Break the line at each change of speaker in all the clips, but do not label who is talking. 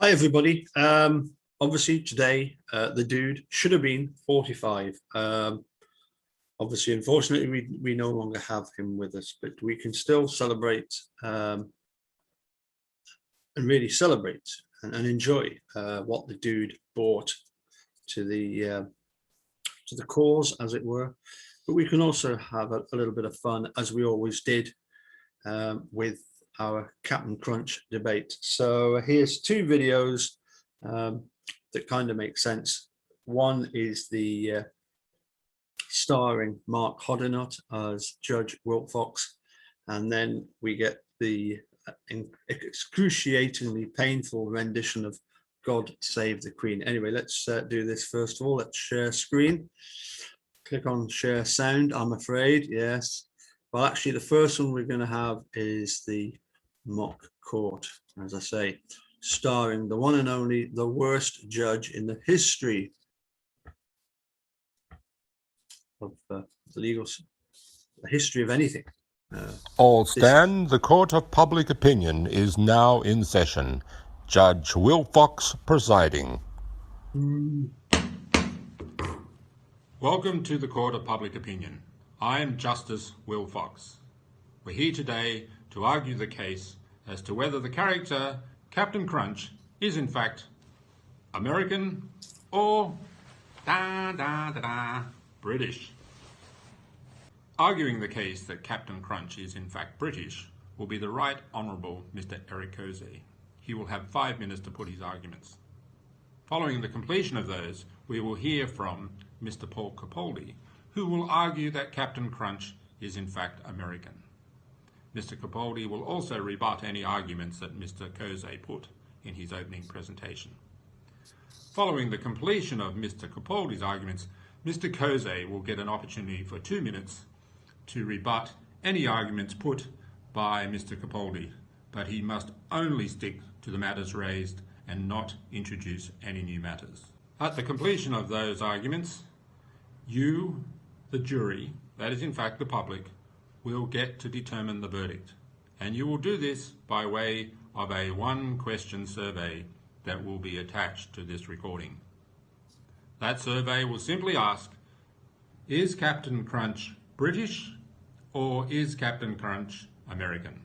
Hi, everybody. Obviously, today the dude should have been 45. Obviously, unfortunately, we no longer have him with us, but we can still celebrate and really celebrate and enjoy what the dude brought to the cause, as it were. But we can also have a little bit of fun, as we always did, with our Captain Crunch debate. So here's two videos that kind of make sense. One is the starring Mark Hoddinott as Judge WilFox, and then we get the excruciatingly painful rendition of God Save the Queen. Anyway, let's do this first of all. Let's share screen. Click on share sound, I'm afraid. Yes. Well, actually, the first one we're going to have is the mock court, as I say, starring the one and only, the worst judge in the history of the history of anything.
All stand. The court of public opinion is now in session. Judge WilFox presiding.
Welcome to the Court of Public Opinion. I am Justice WilFox. We're here today to argue the case as to whether the character Captain Crunch is in fact American or British. Arguing the case that Captain Crunch is in fact British will be the Right Honourable Mr. Eric Cozy. He will have 5 minutes to put his arguments. Following the completion of those, we will hear from Mr. Paul Capaldi, who will argue that Captain Crunch is in fact American. Mr. Capaldi will also rebut any arguments that Mr. Cozy put in his opening presentation. Following the completion of Mr. Capaldi's arguments, Mr. Cozy will get an opportunity for 2 minutes to rebut any arguments put by Mr. Capaldi, but he must only stick to the matters raised and not introduce any new matters. At the completion of those arguments, you, the jury, that is in fact the public, will get to determine the verdict. And you will do this by way of a 1-question survey that will be attached to this recording. That survey will simply ask, is Captain Crunch British or is Captain Crunch American?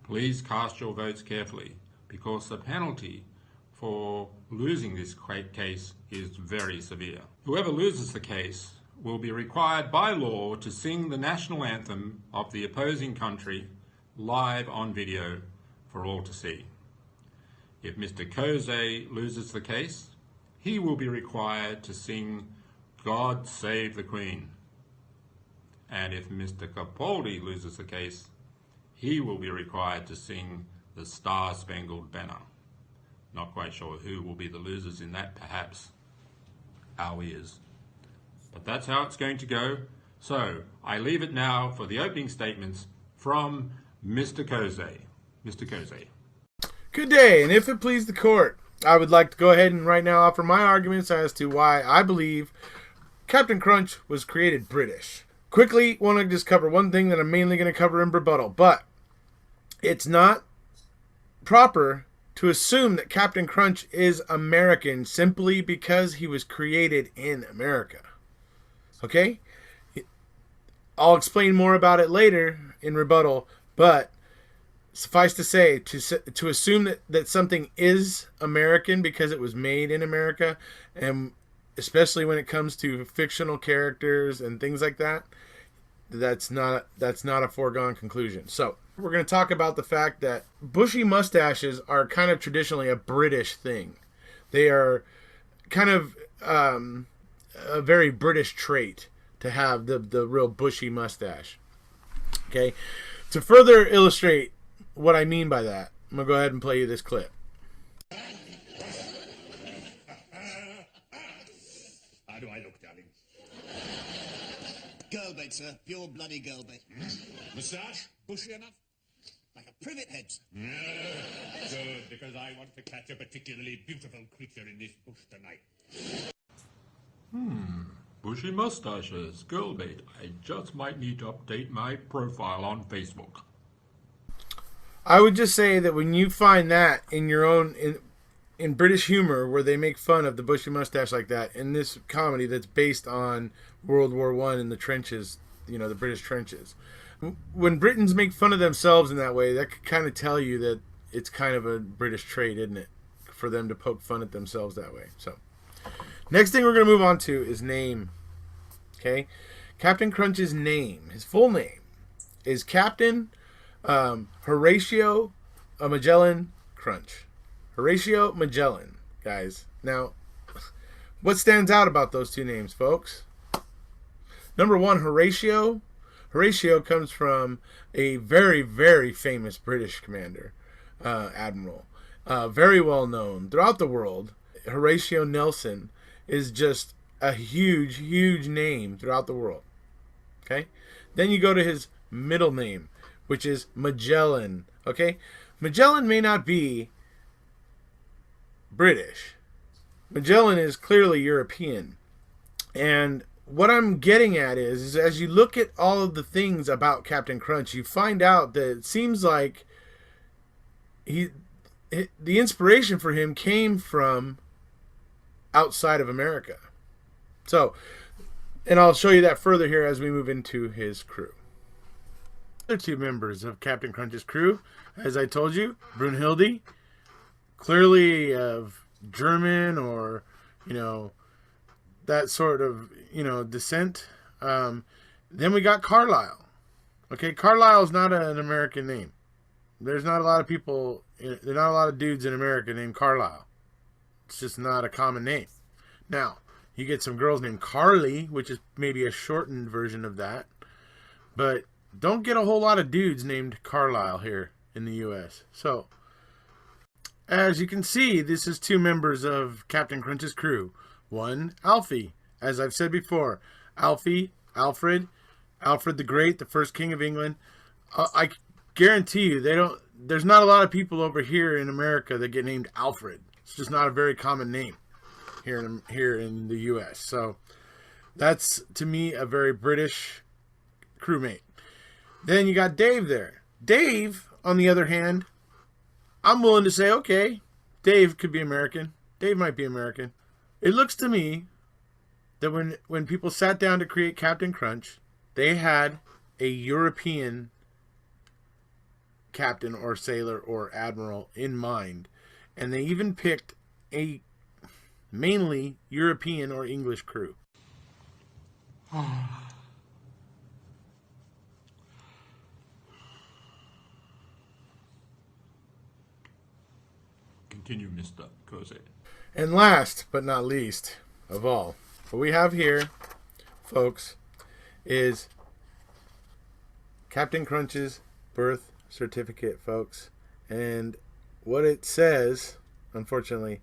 Please cast your votes carefully, because the penalty for losing this case is very severe. Whoever loses the case will be required by law to sing the national anthem of the opposing country live on video for all to see. If Mr. Cozy loses the case, he will be required to sing God Save the Queen. And if Mr. Capaldi loses the case, he will be required to sing the Star-Spangled Banner. Not quite sure who will be the losers in that, perhaps our ears. But that's how it's going to go. So I leave it now for the opening statements from Mr. Cozy. Mr. Cozy.
Good day, and if it please the court, I would like to go ahead and right now offer my arguments as to why I believe Captain Crunch was created British. Quickly, want to just cover one thing that I'm mainly going to cover in rebuttal, but it's not proper to assume that Captain Crunch is American simply because he was created in America. Okay? I'll explain more about it later in rebuttal, but suffice to say, to assume that something is American because it was made in America, and especially when it comes to fictional characters and things like that, that's not a foregone conclusion. So we're going to talk about the fact that bushy mustaches are kind of traditionally a British thing. They are kind of a very British trait to have the real bushy mustache. Okay, to further illustrate what I mean by that, I'm going to go ahead and play you this clip.
How do I look, darling? Girl bait, sir. Pure bloody girl bait. Moustache? Bushy enough? Like a privet head, sir. Good, because I want to catch a particularly beautiful creature in this bush tonight.
Bushy mustaches, girl bait. I just might need to update my profile on Facebook.
I would just say that when you find that in your own in British humor where they make fun of the bushy mustache like that in this comedy that's based on World War I in the trenches, the British trenches. When Britons make fun of themselves in that way, that could kind of tell you that it's kind of a British trait, isn't it? For them to poke fun at themselves that way. So, next thing we're going to move on to is name. Okay? Captain Crunch's name, his full name, is Captain Horatio Magellan Crunch. Horatio Magellan, guys. Now, what stands out about those two names, folks? Number one, Horatio. Horatio comes from a very, very famous British commander, admiral. Very well known throughout the world. Horatio Nelson is just a huge, huge name throughout the world. Okay? Then you go to his middle name, which is Magellan. Okay? Magellan may not be British. Magellan is clearly European. And what I'm getting at is as you look at all of the things about Captain Crunch, you find out that it seems like the inspiration for him came from outside of America. So, and I'll show you that further here as we move into his crew. The other two members of Captain Crunch's crew, as I told you, Brunhilde, clearly of German or, that sort of, descent. Then we got Carlisle. Okay, Carlisle is not an American name. There's not a lot of people, there's not a lot of dudes in America named Carlisle. It's just not a common name. Now, you get some girls named Carly, which is maybe a shortened version of that. But don't get a whole lot of dudes named Carlisle here in the U.S. So, as you can see, this is two members of Captain Crunch's crew. One, Alfie, as I've said before. Alfred the Great, the first king of England. I guarantee you, there's not a lot of people over here in America that get named Alfred. It's just not a very common name here in the U.S. So that's, to me, a very British crewmate. Then you got Dave there. Dave, on the other hand, I'm willing to say, okay, Dave could be American. Dave might be American. It looks to me that when people sat down to create Captain Crunch, they had a European captain or sailor or admiral in mind. And they even picked a mainly European or English crew.
Continue, Mr. Cozy.
And last but not least of all, what we have here, folks, is Captain Crunch's birth certificate, folks. And what it says, unfortunately,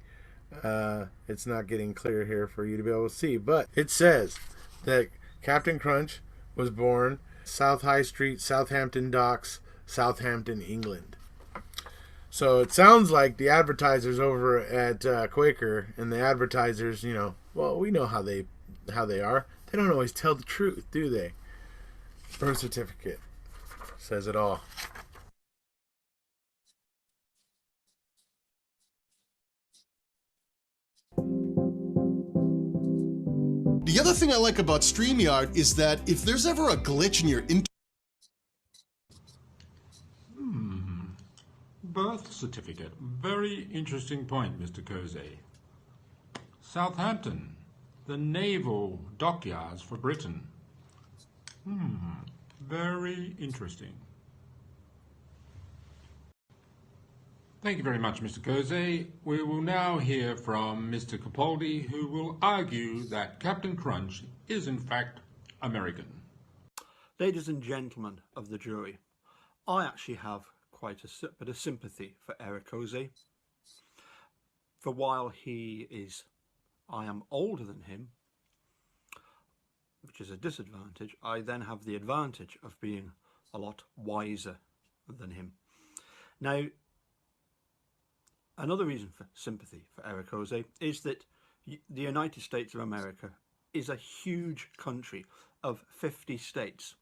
it's not getting clear here for you to be able to see, but it says that Captain Crunch was born South High Street, Southampton Docks, Southampton, England. So it sounds like the advertisers over at Quaker and the advertisers, well, we know how they are. They don't always tell the truth, do they? Birth certificate says it all.
The other thing I like about StreamYard is that if there's ever a glitch in your
Birth certificate. Very interesting point, Mr. Cozy. Southampton, the naval dockyards for Britain. Very interesting. Thank you very much, Mr. Cozy. We will now hear from Mr. Capaldi, who will argue that Captain Crunch is in fact American.
Ladies and gentlemen of the jury, I actually have quite a bit of sympathy for Eric Cozy. For while I am older than him, which is a disadvantage, I then have the advantage of being a lot wiser than him. Now, another reason for sympathy for Eric Cozy is that the United States of America is a huge country of 50 states.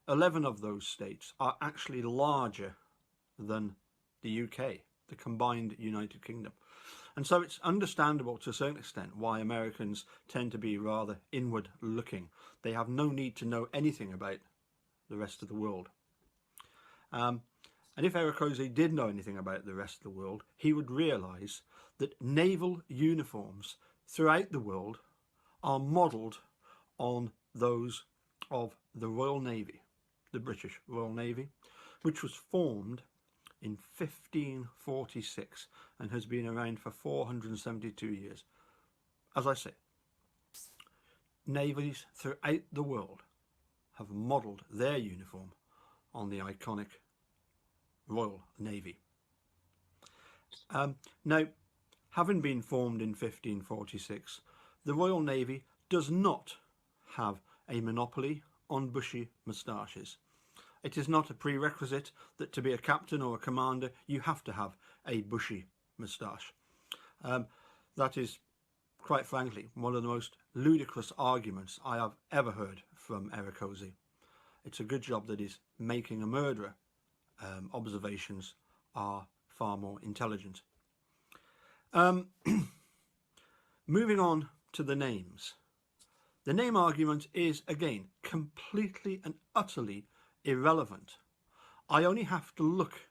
11 of those states are actually larger than the UK, the combined United Kingdom. And so it's understandable to a certain extent why Americans tend to be rather inward looking. They have no need to know anything about the rest of the world. And if Erekose did know anything about the rest of the world, he would realise that naval uniforms throughout the world are modelled on those of the Royal Navy, the British Royal Navy, which was formed in 1546 and has been around for 472 years. As I say, navies throughout the world have modelled their uniform on the iconic Royal Navy. Now, having been formed in 1546, the Royal Navy does not have a monopoly on bushy moustaches. It is not a prerequisite that to be a captain or a commander you have to have a bushy moustache. That is, quite frankly, one of the most ludicrous arguments I have ever heard from Erekose. It's a good job that his making a murderer observations are far more intelligent. Moving on to the names. The name argument is, again, completely and utterly irrelevant. I only have to look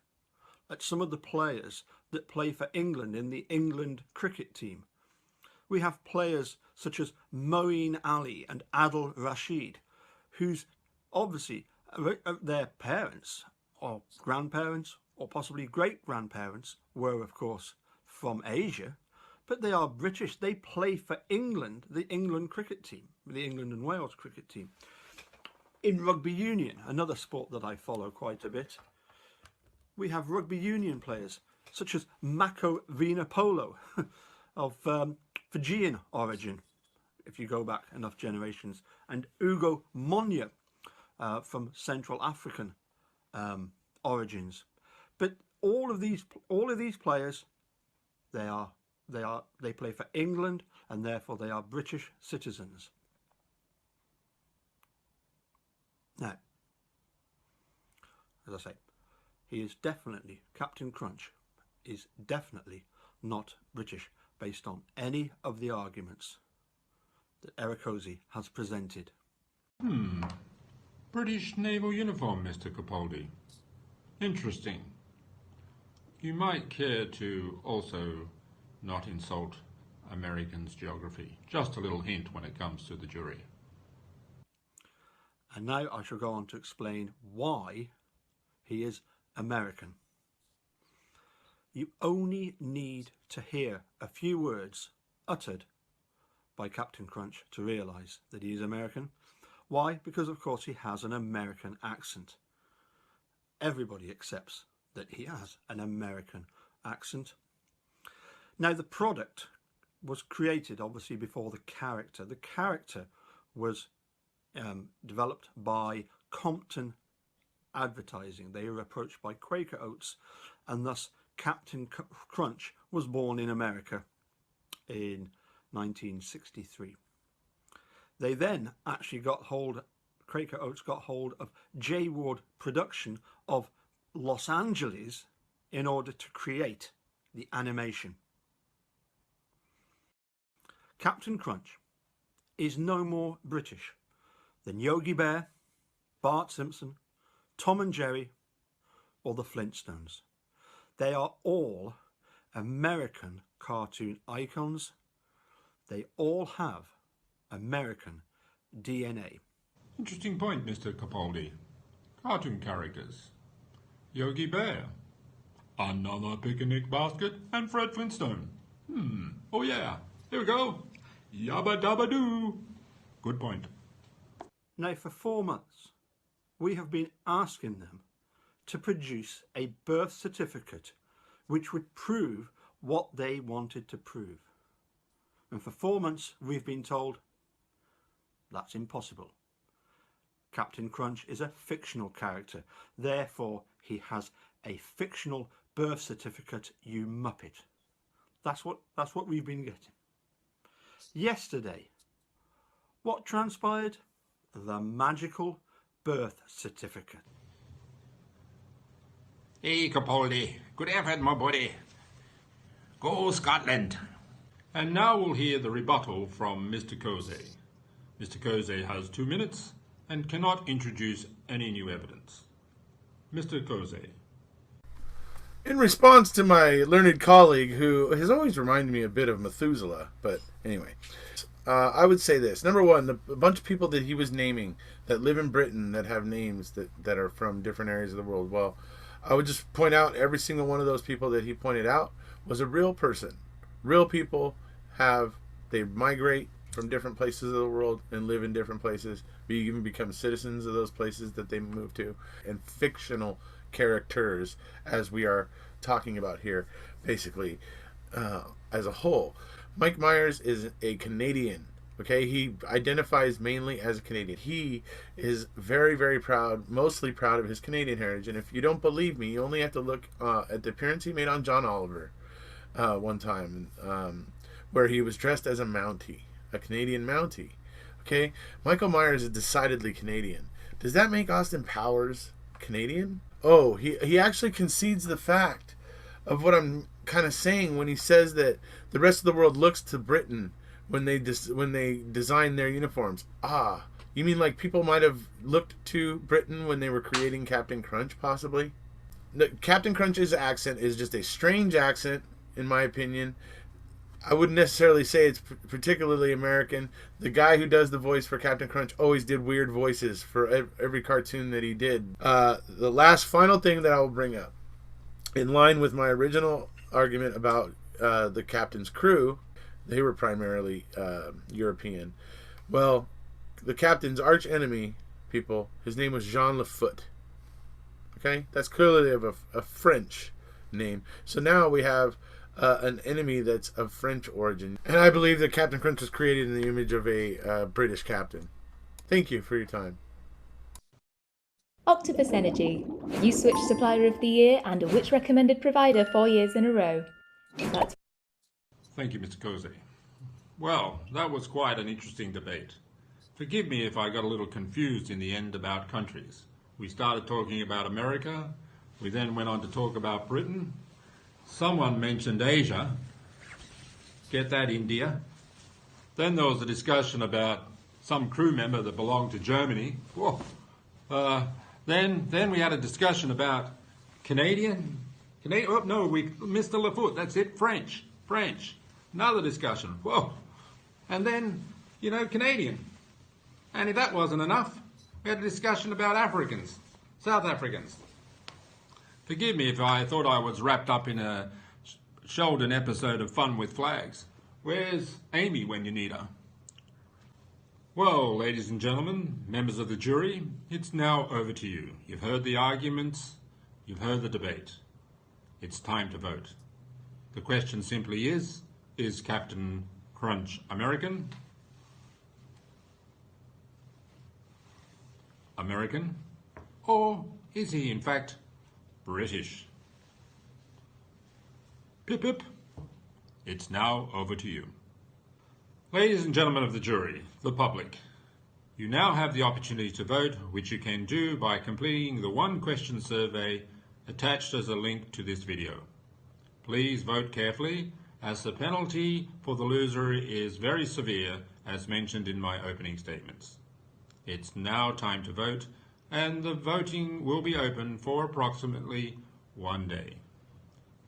at some of the players that play for England in the England cricket team. We have players such as Moeen Ali and Adil Rashid, whose obviously their parents or grandparents or possibly great-grandparents were, of course, from Asia, but they are British. They play for England, the England cricket team, the England and Wales cricket team. In rugby union, another sport that I follow quite a bit, we have rugby union players such as Mako Vinapolo of Fijian origin, if you go back enough generations, and Ugo Monya from Central African origins. But all of these players, they play for England, and therefore they are British citizens. Now, as I say, he is definitely, Captain Crunch is definitely not British based on any of the arguments that Erekose has presented.
British naval uniform, Mr. Capaldi. Interesting. You might care to also not insult Americans' geography. Just a little hint when it comes to the jury.
And now I shall go on to explain why he is American. You only need to hear a few words uttered by Captain Crunch to realise that he is American. Why? Because of course he has an American accent. Everybody accepts that he has an American accent. Now, the product was created obviously before the character. The character was developed by Compton Advertising. They were approached by Quaker Oats, and thus Captain Crunch was born in America in 1963. They then actually Quaker Oats got hold of J. Ward Production of Los Angeles in order to create the animation. Captain Crunch is no more British than Yogi Bear, Bart Simpson, Tom and Jerry, or the Flintstones. They are all American cartoon icons. They all have American DNA.
Interesting point, Mr. Capaldi. Cartoon characters. Yogi Bear. Another picnic basket and Fred Flintstone. Oh yeah. Here we go. Yabba dabba doo. Good point.
Now, for 4 months, we have been asking them to produce a birth certificate which would prove what they wanted to prove. And for 4 months, we've been told that's impossible. Captain Crunch is a fictional character. Therefore, he has a fictional birth certificate, you muppet. That's what we've been getting. Yesterday, what transpired? The magical birth certificate.
Hey, Capaldi. Good effort, my buddy. Go Scotland! And now we'll hear the rebuttal from Mr. Cossey. Mr. Cossey has 2 minutes and cannot introduce any new evidence. Mr. Cossey.
In response to my learned colleague, who has always reminded me a bit of Methuselah, but anyway, I would say this. Number one, a bunch of people that he was naming that live in Britain that have names that are from different areas of the world. Well, I would just point out every single one of those people that he pointed out was a real person. Real people they migrate from different places of the world and live in different places. We even become citizens of those places that they move to. And fictional characters, as we are talking about here, basically, as a whole. Mike Myers is a Canadian. Okay, he identifies mainly as a Canadian. He is very, very proud, mostly proud of his Canadian heritage. And if you don't believe me, you only have to look at the appearance he made on John Oliver one time, where he was dressed as a Mountie, a Canadian Mountie. Okay, Michael Myers is decidedly Canadian. Does that make Austin Powers Canadian? Oh, he actually concedes the fact of what I'm kind of saying when he says that the rest of the world looks to Britain when they design their uniforms. Ah, you mean like people might have looked to Britain when they were creating Captain Crunch, possibly? Captain Crunch's accent is just a strange accent, in my opinion. I wouldn't necessarily say it's particularly American. The guy who does the voice for Captain Crunch always did weird voices for every cartoon that he did. The last final thing that I will bring up, in line with my original argument about the captain's crew, they were primarily European. Well, the captain's arch enemy, people, his name was Jean Lafoot. Okay? That's clearly of a French name. So now we have an enemy that's of French origin. And I believe that Captain Crunch was created in the image of a British captain. Thank you for your time.
Octopus Energy. You switch supplier of the year and a Which recommended provider 4 years in a row. That's
Thank you, Mr. Cossey. Well, that was quite an interesting debate. Forgive me if I got a little confused in the end about countries. We started talking about America. We then went on to talk about Britain. Someone mentioned Asia. Get that, India. Then there was a discussion about some crew member that belonged to Germany. Whoa. Then we had a discussion about Canadian. Oh, no, Mr. Lafoot, that's it, French. Another discussion. Whoa. And then, Canadian. And if that wasn't enough, we had a discussion about Africans, South Africans. Forgive me if I thought I was wrapped up in a Sheldon episode of Fun with Flags. Where's Amy when you need her? Well, ladies and gentlemen, members of the jury, it's now over to you. You've heard the arguments, you've heard the debate. It's time to vote. The question simply is Captain Crunch American? Or is he in fact British? Pip pip. It's now over to you. Ladies and gentlemen of the jury, the public, you now have the opportunity to vote, which you can do by completing the one-question survey attached as a link to this video. Please vote carefully, as the penalty for the loser is very severe, as mentioned in my opening statements. It's now time to vote, and the voting will be open for approximately 1 day.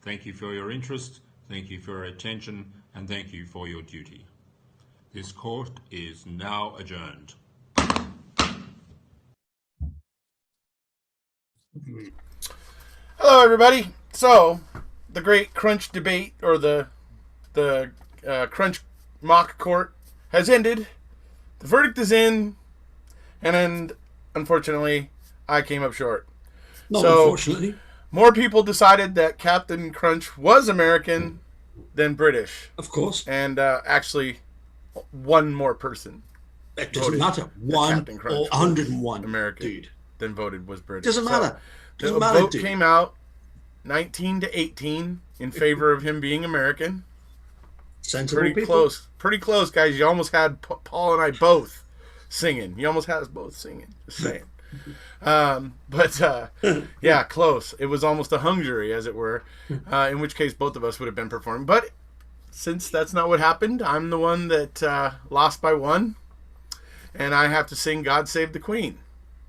Thank you for your interest, thank you for your attention, and thank you for your duty. This court is now adjourned.
Hello, everybody. So, the great Crunch debate, or the Crunch mock court, has ended. The verdict is in, and unfortunately, I came up short.
Not unfortunately.
More people decided that Captain Crunch was American than British.
Of course.
And actually, one more person.
It doesn't matter. 1 or 101
American
dude.
Then voted was British.
Doesn't matter.
The vote came out 19-18 in favor of him being American.
Sensible
Pretty
people.
Pretty close, guys. You almost had Paul and I both singing. You almost had us both singing. Just saying. Yeah, close. It was almost a hung jury, as it were, in which case both of us would have been performing. But since that's not what happened, I'm the one that lost by one, and I have to sing God Save the Queen.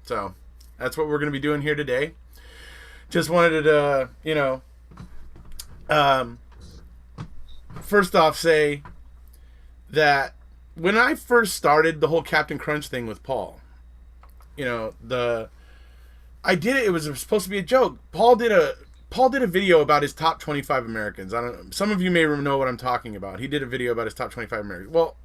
So that's what we're going to be doing here today. Just wanted to, first off say that when I first started the whole Captain Crunch thing with Paul, I did it. It was supposed to be a joke. Paul did a video about his top 25 Americans. I don't know. Some of you may know what I'm talking about. He did a video about his top 25 Americans. Well,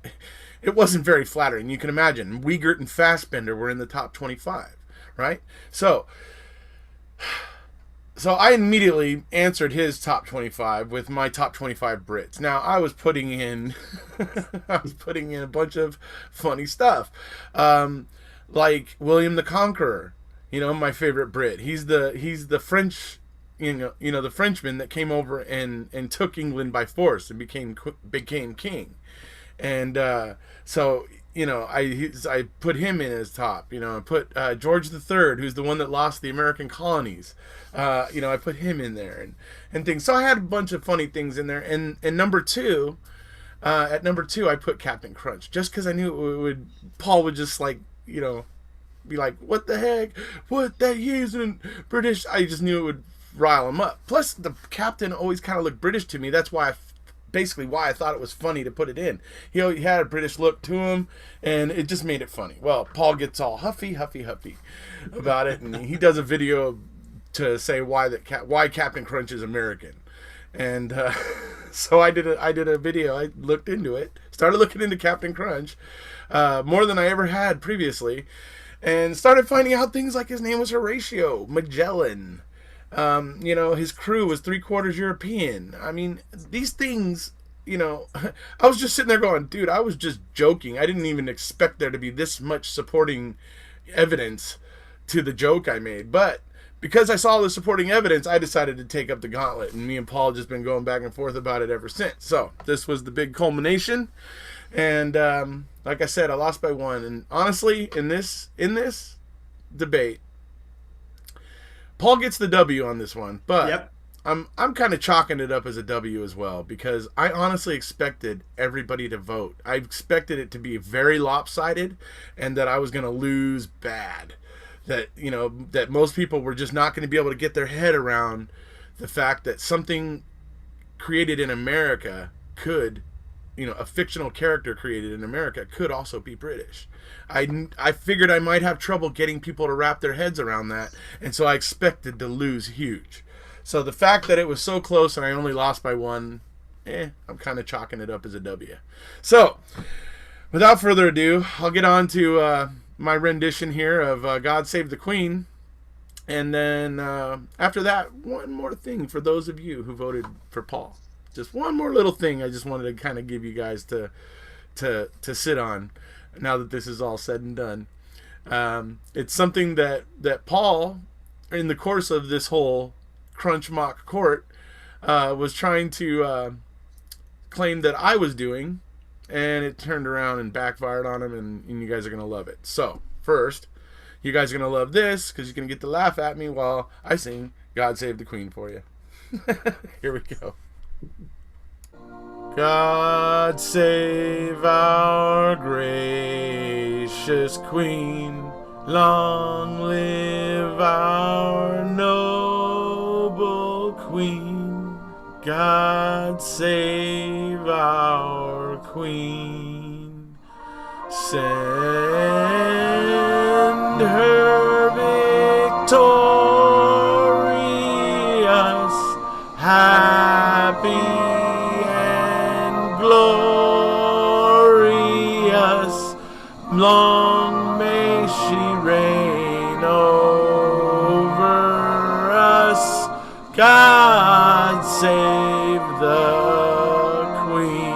it wasn't very flattering. You can imagine. Wiegert and Fassbender were in the top 25, right? So I immediately answered his top 25 with my top 25 Brits. Now I was putting in a bunch of funny stuff, like William the Conqueror. My favorite Brit. He's the French, the Frenchman that came over and took England by force and became king. And I put him in as top. I put George III, who's the one that lost the American colonies. I put him in there and things. So I had a bunch of funny things in there. And number two, at number 2, I put Captain Crunch, just because I knew Paul would just be like, what the heck? What, that he isn't British? I just knew it would rile him up. Plus, the captain always kind of looked British to me. That's why I thought it was funny to put it in. He had a British look to him, and it just made it funny. Well, Paul gets all huffy about it, and he does a video to say why Captain Crunch is American. And so I did a video. I looked into it, started looking into Captain Crunch more than I ever had previously, and started finding out things like his name was Horatio Magellan. His crew was 3/4 European. I mean, these things, I was just sitting there going, dude, I was just joking. I didn't even expect there to be this much supporting evidence to the joke I made. But because I saw the supporting evidence, I decided to take up the gauntlet, and me and Paul just been going back and forth about it ever since. So this was the big culmination. And like I said, I lost by one. And honestly, in this debate, Paul gets the W on this one. But
Yep.
I'm kind of chalking it up as a W as well, because I honestly expected everybody to vote. I expected it to be very lopsided, and that I was going to lose bad. That that most people were just not going to be able to get their head around the fact that something created in America could, a fictional character created in America could also be British. I figured I might have trouble getting people to wrap their heads around that, and so I expected to lose huge. So the fact that it was so close and I only lost by one, I'm kind of chalking it up as a W. So without further ado, I'll get on to my rendition here of God Save the Queen. And then after that, one more thing for those of you who voted for Paul. Just one more little thing I just wanted to kind of give you guys to sit on now that this is all said and done. It's something that Paul, in the course of this whole Crunch mock court, was trying to claim that I was doing, and it turned around and backfired on him, and you guys are going to love it. So, first, you guys are going to love this, because you're going to get to laugh at me while I sing God Save the Queen for you. Here we go. God save our gracious Queen, long live our noble Queen. God save our Queen, send her victorious, happy and glorious, long may she reign over us. God save the Queen.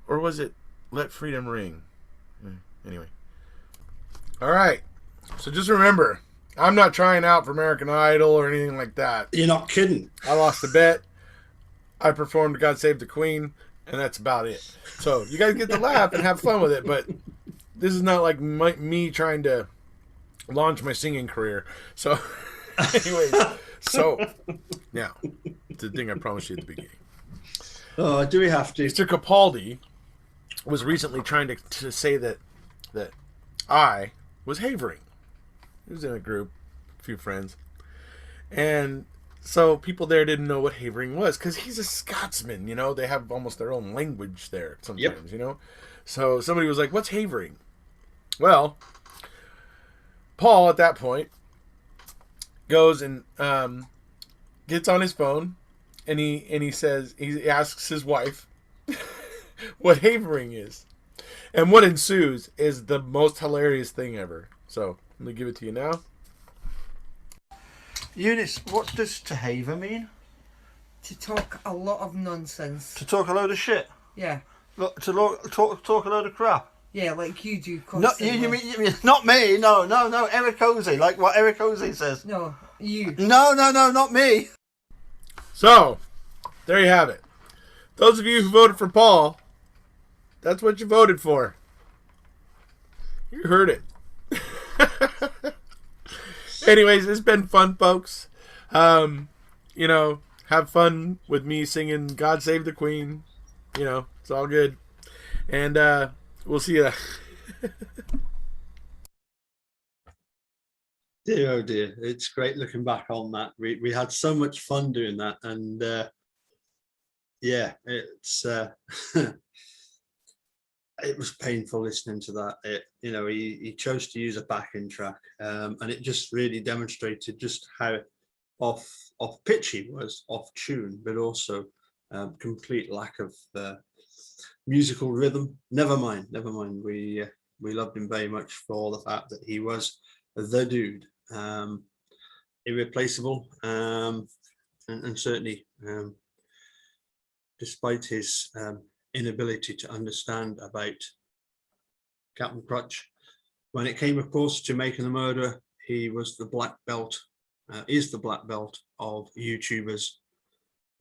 Or was it Let Freedom Ring? Anyway. Alright. So just remember, I'm not trying out for American Idol or anything like that.
You're not kidding.
I lost the bet. I performed God Save the Queen. and that's about it. So you guys get to laugh and have fun with it, but this is not like me trying to launch my singing career. So, anyways, now the thing I promised you at the beginning.
Oh, do we have to?
Mr. Capaldi was recently trying to say that I was havering. He was in a group, a few friends, and so people there didn't know what havering was because he's a Scotsman. You know, they have almost their own language there sometimes.
Yep.
You know, so somebody was like, "What's havering?" Well, Paul at that point goes and gets on his phone, and he asks his wife what havering is, and what ensues is the most hilarious thing ever. So let me give it to you now.
Eunice, what does to haver mean?
To talk a lot of nonsense.
To talk a load of shit.
Yeah.
Talk a load of crap.
Yeah, like you do
No,
constantly.
you mean not me? No, Eric Ozee, like what Eric Ozee says.
No, you.
No, not me.
So there you have it. Those of you who voted for Paul, that's what you voted for. You heard it. Anyways, it's been fun, folks. You know, have fun with me singing God Save the Queen. You know, it's all good. And we'll see you.
Dear, oh dear. It's great looking back on that. We had so much fun doing that. And yeah, it's it was painful listening to that. He chose to use a backing track, and it just really demonstrated just how off pitch he was, off tune, but also complete lack of musical rhythm. Never mind. We loved him very much for the fact that he was the dude, irreplaceable, and certainly, despite his inability to understand about Captain Crutch, when it came, of course, to Making a Murderer, he was the black belt, is the black belt of YouTubers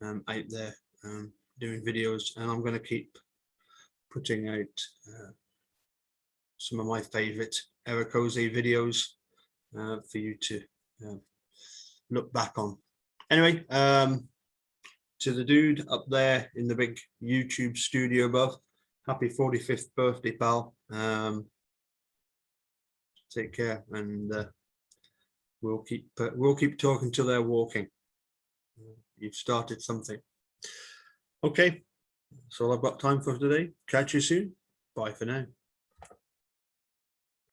out there doing videos, and I'm going to keep putting out some of my favorite Eric Ozee videos for you to look back on. Anyway, to the dude up there in the big YouTube studio above, happy 45th birthday, pal. Take care, and we'll keep talking till they're walking. You've started something. Okay, that's all I've got time for today. Catch you soon. Bye for now.